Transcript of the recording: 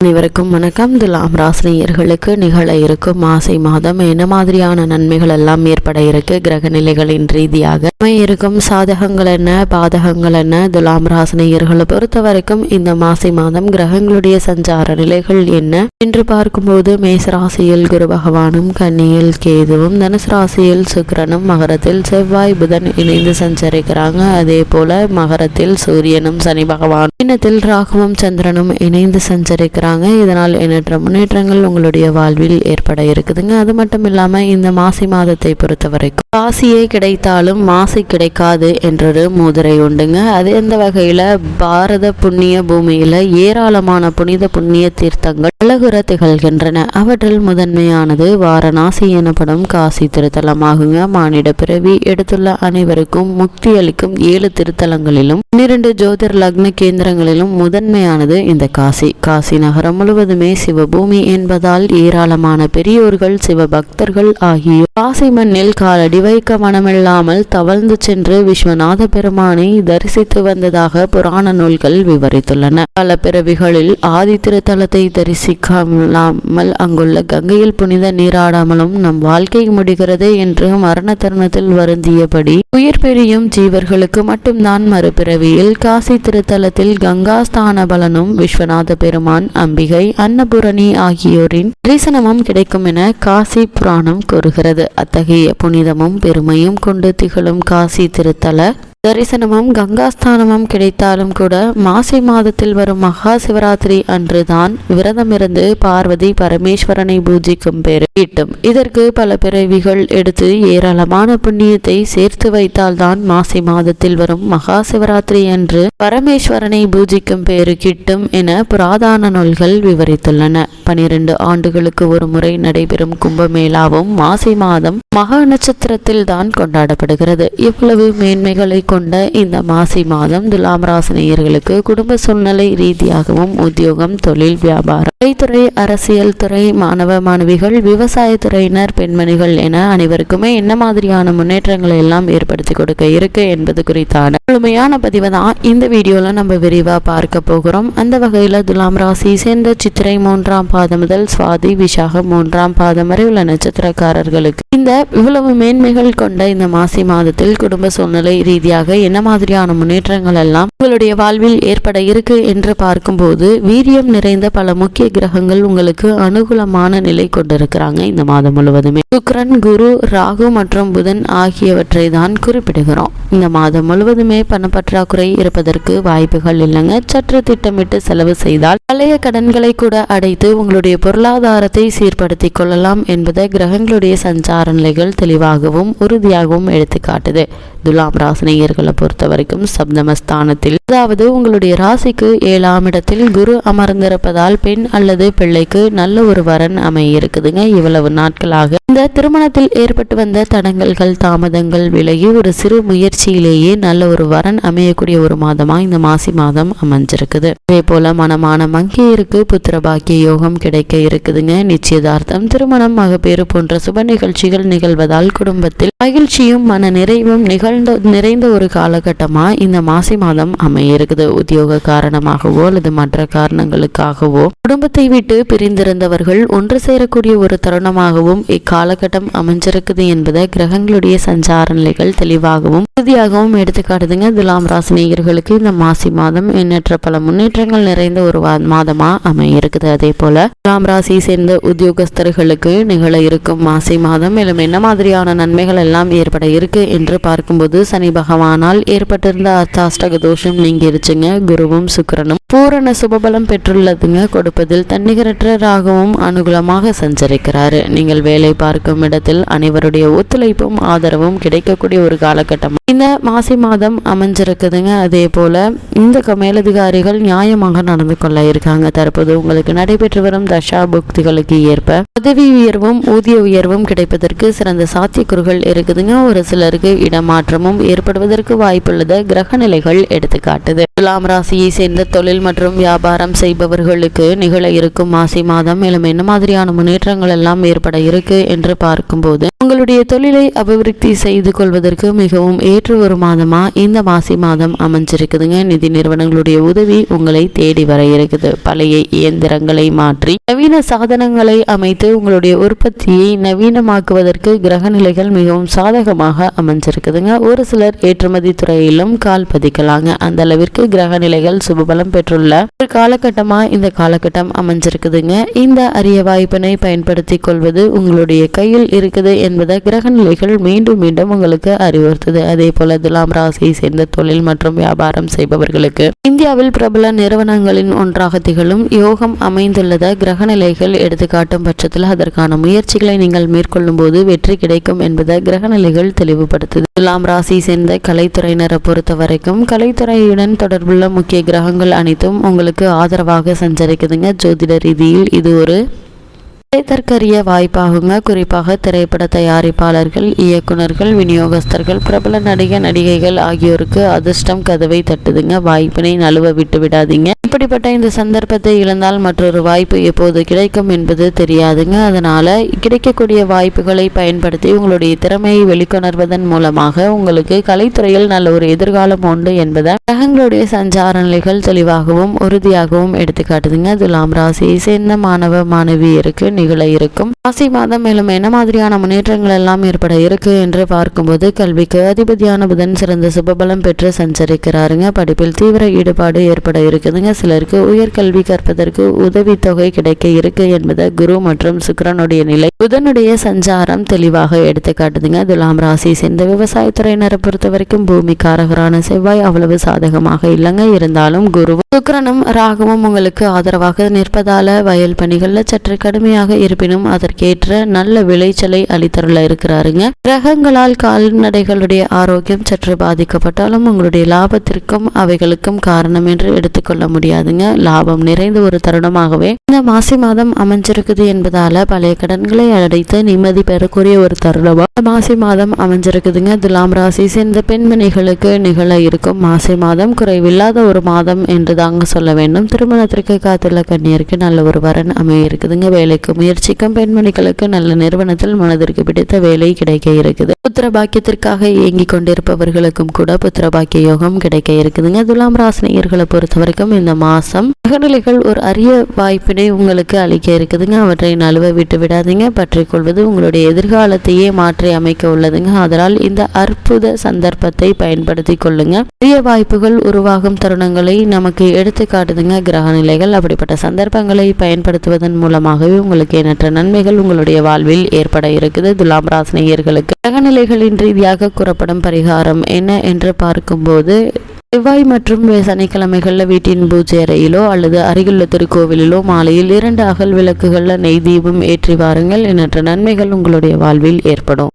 அனைவருக்கும் வணக்கம். துலாம் ராசினியர்களுக்கு நிகழ இருக்கும் மாசி மாதம் என்ன மாதிரியான நன்மைகள் எல்லாம் ஏற்பட இருக்கு, கிரக நிலைகளின் ரீதியாக இருக்கும் சாதகங்கள் என்ன, பாதகங்கள் என்ன, துலாம் ராசினியர்களை பொறுத்த வரைக்கும் இந்த மாசி மாதம் கிரகங்களுடைய சஞ்சார நிலைகள் என்ன என்று பார்க்கும்போது மேசராசியில் குரு பகவானும், கன்னியில் கேதுவும், தனுசு ராசியில் சுக்கிரனும், மகரத்தில் செவ்வாய் புதன் இணைந்து சஞ்சரிக்கிறாங்க. அதே போல மகரத்தில் சூரியனும் சனி பகவான், மீனத்தில் ராகுவும் சந்திரனும் இணைந்து சஞ்சரிக்கிறாங்க. இதனால் எண்ணற்ற முன்னேற்றங்கள் உங்களுடைய வாழ்வில் ஏற்பட இருக்குதுங்க. அது மட்டும் இல்லாம இந்த மாசி மாதத்தை பொறுத்த வரைக்கும் காசியே கிடைத்தாலும் மாசி கிடைக்காது என்றொரு முதிரை உண்டுங்க. அது எந்த வகையில பாரத புண்ணிய பூமியில ஏராளமான புனித புண்ணிய தீர்த்தங்கள் அழகுற திகழ்கின்றன. அவற்றில் முதன்மையானது வாரணாசி எனப்படும் காசி திருத்தலமாகுங்க. மானிட பிறவி எடுத்துள்ள அனைவருக்கும் முக்தி அளிக்கும் 7 திருத்தலங்களிலும் 12 ஜோதிர் லக்ன கேந்திரங்களிலும் முதன்மையானது இந்த காசி. காசி நகரம் முழுவதுமே சிவபூமி என்பதால் ஏராளமான பெரியோர்கள், சிவபக்தர்கள் ஆகியோர் காசி மண்ணில் காலடி வைக்க மனமில்லாமல் தவழ்ந்து சென்று விஸ்வநாத பெருமானை தரிசித்து வந்ததாக புராண நூல்கள் விவரித்துள்ளன. பல பிறவிகளில் ஆதி திருத்தலத்தை தரிசிக்காமல் அங்குள்ள கங்கையில் புனித நீராடாமலும் நம் வாழ்க்கை முடிகிறது என்று மரண தருணத்தில் வருந்தியபடி உயிர் பெரியும் ஜீவர்களுக்கு மட்டும்தான் மறுபிறவியில் காசி திருத்தலத்தில் கங்கா ஸ்தான பலனும் விஸ்வநாத பெருமான், அம்பிகை, அன்னபூரணி ஆகியோரின் தரிசனமும் கிடைக்கும் என காசி புராணம் கூறுகிறது. அத்தகைய புனிதமும் பெருமையும் கொண்டு திகழும் காசி திருத்தல தரிசனமும் கங்காஸ்தானமும் கிடைத்தாலும் கூட மாசி மாதத்தில் வரும் மகா சிவராத்திரி அன்றுதான் விரதமிருந்து பார்வதி பரமேஸ்வரனை பூஜிக்கும் பேரு கிட்டும். இதற்கு பல பிறவிகள் எடுத்து ஏராளமான புண்ணியத்தை சேர்த்து வைத்தால்தான் மாசி மாதத்தில் வரும் மகா சிவராத்திரி அன்று பரமேஸ்வரனை பூஜிக்கும் பேரு கிட்டும் என புராதன நூல்கள் விவரித்துள்ளன. 12 ஆண்டுகளுக்கு ஒரு முறை நடைபெறும் கும்பமேளாவும் மாசி மாதம் மகா நட்சத்திரத்தில் தான் கொண்டாடப்படுகிறது. இவ்வளவு மேன்மைகளை கொண்ட இந்த மாசி மாதம் துலாம் ராசினியர்களுக்கு குடும்ப சூழ்நிலை ரீதியாகவும் உத்தியோகம், தொழில், வியாபாரம், கலைத்துறை, அரசியல் துறை, மாணவ மாணவிகள், விவசாயத்துறையினர், பெண்மணிகள் என அனைவருக்குமே என்ன மாதிரியான முன்னேற்றங்களை எல்லாம் ஏற்படுத்தி கொடுக்க இருக்கு என்பது குறித்தான முழுமையான பதிவை தான் இந்த வீடியோல நம்ம விரிவா பார்க்க போகிறோம். அந்த வகையில துலாம் ராசி சேர்ந்த சித்திரை 3ஆம் பாதம் முதல் சுவாதி, விசாகம் 3ஆம் பாதம் வரை உள்ள நட்சத்திரக்காரர்களுக்கு இந்த இவ்வளவு மேன்மைகள் கொண்ட இந்த மாசி மாதத்தில் குடும்ப சூழ்நிலை ரீதியாக என்ன மாதிரியான முன்னேற்றங்கள் எல்லாம் உங்களுடைய வாழ்வில் ஏற்பட இருக்கு என்று பார்க்கும்போது வீரியம் நிறைந்த பல முக்கிய கிரகங்கள் உங்களுக்கு அனுகூலமான நிலை கொண்டிருக்கிறாங்க. இந்த மாதம் முழுவதுமே சுக்கிரன், குரு, ராகு மற்றும் புதன் ஆகியவற்றை தான் குறிப்பிடுகிறோம். இந்த மாதம் முழுவதுமே பணப்பற்றாக்குறை இருப்பதற்கு வாய்ப்புகள் இல்லைங்க. சற்று திட்டமிட்டு செலவு செய்தால் பழைய கடன்களை கூட அடைத்து உங்களுடைய பொருளாதாரத்தை சீர்படுத்திக் கொள்ளலாம் என்பதை கிரகங்களுடைய சஞ்சார நிலைகள் தெளிவாகவும் உறுதியாகவும் எடுத்துக்காட்டுது. துலாம் ராசினியர்களை பொறுத்த வரைக்கும் சப்தமஸ்தானத்தில், அதாவது உங்களுடைய ராசிக்கு 7ஆம் இடத்தில் குரு அமர்ந்திருப்பதால் பெண் அல்லது பிள்ளைக்கு நல்ல ஒரு வரன் அமைய இருக்குதுங்க. இவ்வளவு நாட்களாக இந்த திருமணத்தில் ஏற்பட்டு வந்த தடங்கல்கள், தாமதங்கள் விலகி ஒரு சிறு முயற்சியிலேயே நல்ல ஒரு வரன் அமையக்கூடிய ஒரு மாதமா இந்த மாசி மாதம் அமைஞ்சிருக்குது. அதே போல மனமான மங்கையருக்கு புத்திர பாக்கிய யோகம் கிடைக்க இருக்குதுங்க. நிச்சயதார்த்தம், திருமணம், மகப்பேறு போன்ற சுப நிகழ்ச்சிகள் நிகழ்வதால் குடும்பத்தில் மகிழ்ச்சியும் மன நிறைவும் நிறைந்த ஒரு காலகட்டமா இந்த மாசி மாதம் அமைய இருக்குது. உத்தியோக காரணமாகவோ அல்லது மற்ற காரணங்களுக்காகவோ குடும்பத்தை விட்டு பிரிந்திருந்தவர்கள் ஒன்று சேரக்கூடிய ஒரு தருணமாகவும் இக்காலகட்டம் அமைஞ்சிருக்குது என்பதை கிரகங்களுடைய சஞ்சார நிலைகள் தெளிவாகவும் உறுதியாகவும் எடுத்துக்காட்டுதுங்க. துலாம் ராசினியர்களுக்கு இந்த மாசி மாதம் எண்ணற்ற பல முன்னேற்றங்கள் நிறைந்த ஒரு மாதமா அமைய இருக்குது. அதே போல துலாம் ராசி சேர்ந்த உத்தியோகஸ்தர்களுக்கு நிகழ இருக்கும் மாசி மாதம் மேலும் என்ன மாதிரியான நன்மைகள் எல்லாம் ஏற்பட இருக்கு என்று பார்க்கும்போது சனி பகவானால் ஏற்பட்டிருந்த அர்த்தாஷ்டக தோஷம் நீங்கிருச்சுங்க. குருவும் சுக்கிரனும் பூரண சுபபலம் பெற்றுள்ளதுங்க. கொடுப்பதில் தன்னிகரற்ற ராகவும் அனுகூலமாக சஞ்சரிக்கிறாரு. நீங்கள் வேலை பார்க்கும் இடத்தில் அனைவருடைய ஒத்துழைப்பும் ஆதரவும் கிடைக்கக்கூடிய ஒரு காலகட்டம் இந்த மாசி மாதம் அமைஞ்சிருக்குதுங்க. அதே போல இந்த மேலதிகாரிகள் நியாயமாக நடந்து கொள்ள இருக்காங்க. தற்போது உங்களுக்கு நடைபெற்று வரும் தசா புக்திகளுக்கு ஏற்ப பதவி உயர்வும் ஊதிய உயர்வும் கிடைப்பதற்கு சிறந்த சாத்தியக்கூறுகள் இருக்குதுங்க. ஒரு சிலருக்கு இடமாற்றமும் ஏற்படுவதற்கு அமைவதற்கு வாய்ப்புள்ளது கிரக நிலைகள் எடுத்துக்காட்டுது. துலாம் ராசியை சேர்ந்த தொழில் மற்றும் வியாபாரம் செய்பவர்களுக்கு நிகழ இருக்கும் மாசி மாதம் மேலும் என்ன மாதிரியான முன்னேற்றங்கள் எல்லாம் ஏற்பட இருக்கு என்று பார்க்கும்போது, உங்களுடைய தொழிலை அபிவிருத்தி செய்து கொள்வதற்கு மிகவும் ஏற்ற ஒரு மாதமா இந்த மாசி மாதம் அமைஞ்சிருக்குதுங்க. நிதி நிறுவனங்களுடைய உதவி உங்களை தேடி வர இருக்குது. பழைய இயந்திரங்களை மாற்றி நவீன சாதனங்களை அமைத்து உங்களுடைய உற்பத்தியை நவீனமாக்குவதற்கு கிரக நிலைகள் மிகவும் சாதகமாக அமைஞ்சிருக்குதுங்க. ஒரு சிலர் ஏற்றுமதி துறையிலும் கால் பதிக்கலாங்க. அந்த அளவிற்கு கிரக நிலைகள் சுபபலம் பெற்றுள்ள ஒரு காலகட்டமா இந்த காலகட்டம் அமைஞ்சிருக்குதுங்க. இந்த அரிய வாய்ப்பினை பயன்படுத்தி கொள்வது உங்களுடைய கையில் இருக்குது என்பதை கிரக நிலைகள் மீண்டும் மீண்டும் உங்களுக்கு அறிவுறுத்துது. அதே போல துலாம் ராசியை சேர்ந்த தொழில் மற்றும் வியாபாரம் செய்பவர்களுக்கு இந்தியாவில் பிரபல நிறுவனங்களின் ஒன்றாக திகழும் யோகம் அமைந்துள்ளத கிரக நிலைகள் எடுத்துக்காட்டும் பட்சத்தில் அதற்கான முயற்சிகளை நீங்கள் மேற்கொள்ளும் போது வெற்றி கிடைக்கும் என்பதை கிரக நிலைகள் தெளிவுபடுத்துது. துலாம் ராசியை சேர்ந்த கலைத்துறையினரை பொறுத்த வரைக்கும் கலைத்துறையுடன் தொடர்புள்ள முக்கிய கிரகங்கள் அனைத்தும் உங்களுக்கு ஆதரவாக சஞ்சரிக்குதுங்க. ஜோதிட ரீதியில் இது ஒரு கிடைத்தற்கரிய வாய்ப்பாகுங்க. குறிப்பாக திரைப்பட தயாரிப்பாளர்கள், இயக்குனர்கள், விநியோகஸ்தர்கள், பிரபல நடிகைகள் ஆகியோருக்கு அதிர்ஷ்டம் கதவை தட்டுதுங்க. வாய்ப்பினை நழுவ விட்டு விடாதீங்க. இப்படிப்பட்ட இந்த சந்தர்ப்பத்தை இழந்தால் மற்றொரு வாய்ப்பு எப்போது கிடைக்கும் என்பது தெரியாதுங்க. அதனால கிடைக்கக்கூடிய வாய்ப்புகளை பயன்படுத்தி உங்களுடைய திறமையை வெளிக்கொணர்வதன் மூலமாக உங்களுக்கு கலைத்துறையில் நல்ல ஒரு எதிர்காலம் உண்டு என்பதை கிரகங்களுடைய சஞ்சார நிலைகள் தெளிவாகவும் உறுதியாகவும் எடுத்துக்காட்டுதுங்க. துலாம் ராசியை சேர்ந்த மாணவ மாணவியருக்கு நிகழ இருக்கும் மாசி மாதம் மேலும் என்ன மாதிரியான முன்னேற்றங்கள் எல்லாம் ஏற்பட இருக்கு என்று பார்க்கும்போது, கல்விக்கு அதிபதியான புதன் சிறந்த சுபபலம் பெற்று சஞ்சரிக்கிறாருங்க. படிப்பில் தீவிர ஈடுபாடு ஏற்பட இருக்குதுங்க. சிலருக்கு உயர்கல்வி கற்பதற்கு உதவித்தொகை கிடைக்க இருக்கு என்பதை குரு மற்றும் சுக்கிரனுடைய நிலை புதனுடைய சஞ்சாரம் தெளிவாக எடுத்து காட்டுதுங்க. துலாம் ராசி சேர்ந்த விவசாயத்துறையினரை பொறுத்த வரைக்கும் பூமி காரகரான செவ்வாய் அவ்வளவு சாதகமாக இல்லைங்க. இருந்தாலும் குருவும் சுக்கிரனும் ராகுவும் உங்களுக்கு ஆதரவாக நிற்பதால வயல் பணிகள்ல சற்று கடுமையாக இருப்பினும் அதற்கேற்ற நல்ல விளைச்சலை அளித்தருள இருக்கிறாருங்க. கிரகங்களால் கால்நடைகளுடைய ஆரோக்கியம் சற்று பாதிக்கப்பட்டாலும் உங்களுடைய லாபத்திற்கும் அவைகளுக்கும் காரணம் என்று எடுத்துக்கொள்ள முடியாதுங்க. லாபம் நிறைந்த ஒரு தருணமாகவே இந்த மாசி மாதம் அமைஞ்சிருக்குது என்பதால பழைய கடன்களை அடைத்து நிம்மதி பெறக்கூடிய ஒரு தருணமா மாசி மாதம் அமைஞ்சிருக்குதுங்க. துலாம் ராசி சேர்ந்த பெண்மணிகளுக்கு நிகழ இருக்கும் மாசி மாதம் குறைவில்லாத ஒரு மாதம் என்று தாங்க சொல்ல வேண்டும். திருமணத்திற்கு காத்துள்ள கன்னியருக்கு நல்ல ஒரு வரன் அமைய இருக்குதுங்க. வேலைக்கு முயற்சிக்கும் பெண்மணிகளுக்கு நல்ல நிறுவனத்தில் மனதிற்கு பிடித்த வேலை கிடைக்க இருக்குது. புத்திர பாக்கியத்திற்காக இயங்கிக் கொண்டிருப்பவர்களுக்கும் கூட புத்திர பாக்கிய யோகம் கிடைக்க இருக்குதுங்க. துலாம் ராசினியர்களை பொறுத்த வரைக்கும் இந்த மாசம் கிரகநிலைகள் ஒரு அரிய வாய்ப்பினை உங்களுக்கு அளிக்க இருக்குதுங்க. அவற்றை நழுவ விட்டு விடாதீங்க. பற்றிக்கொள்வது உங்களுடைய எதிர்காலத்தையே மாற்றி அமைக்க உள்ளதுங்க. அதனால் இந்த அற்புத சந்தர்ப்பத்தை பயன்படுத்தி கொள்ளுங்க. அரிய வாய்ப்புகள் உருவாகும் தருணங்களை நமக்கு எடுத்து காட்டுதுங்க கிரக நிலைகள். அப்படிப்பட்ட சந்தர்ப்பங்களை பயன்படுத்துவதன் மூலமாகவே உங்களுக்கு எண்ணற்ற நன்மைகள் உங்களுடைய வாழ்வில் ஏற்பட இருக்குது. துலாம் ராசினியர்களுக்கு கிரகநிலைகளின் ரீதியாக கூறப்படும் பரிகாரம் என்ன என்று பார்க்கும்போது, செவ்வாய் மற்றும் சனிக்கிழமைகளில் வீட்டின் பூஜை அறையிலோ அல்லது அருகிலுள்ள திருக்கோவிலிலோ மாலையில் 2 அகல் விளக்குகளில் நெய் தீபம் ஏற்றி வாருங்கள். எண்ணற்ற நன்மைகள் உங்களுடைய வாழ்வில் ஏற்படும்.